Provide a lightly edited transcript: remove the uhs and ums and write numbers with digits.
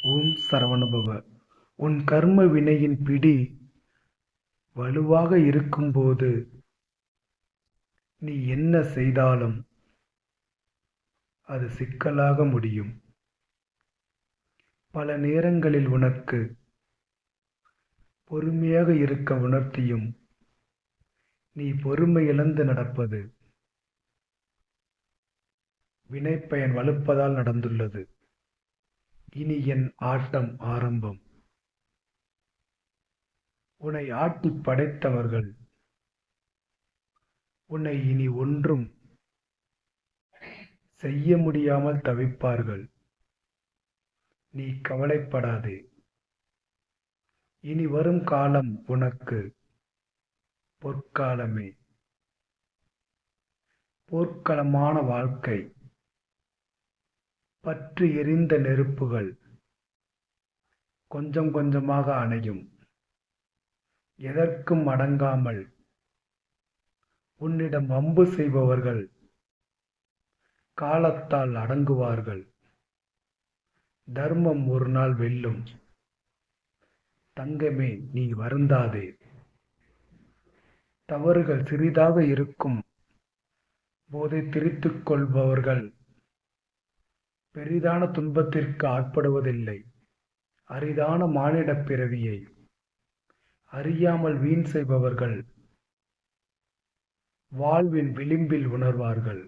ஓம் சரவணபவ. உன் கர்ம வினையின் பிடி வலுவாக இருக்கும்போது நீ என்ன செய்தாலும் அது சிக்கலாக முடியும். பல நேரங்களில் உனக்கு பொறுமையாக இருக்க உணர்த்தியும் நீ பொறுமை இழந்து நடப்பது வினைப்பயன் வலுப்பதால் நடந்துள்ளது. இனி என் ஆட்டம் ஆரம்பம். உன்னை ஆட்டிப் படைத்தவர்கள் உன்னை இனி ஒன்றும் செய்ய முடியாமல் தவிப்பார்கள். நீ கவலைப்படாதே. இனி வரும் காலம் உனக்கு பொற்காலமே. போர்க்களமான வாழ்க்கை. பற்றி எரிந்த நெருப்புகள் கொஞ்சம் கொஞ்சமாக அணையும். எதற்கும் அடங்காமல் உன்னிடம் வம்பு செய்பவர்கள் காலத்தால் அடங்குவார்கள். தர்மம் ஒரு நாள் வெல்லும். தங்கமே, நீ வருந்தாதே. தவறுகள் சிறிதாக இருக்கும் போதை திரித்துக் கொள்பவர்கள் பெரிதான துன்பத்திற்கு ஆட்படுவதில்லை. அரிதான மானிடப் பிறவியை அறியாமல் வீண் செய்பவர்கள் வாழ்வின் விளிம்பில் உணர்வார்கள்.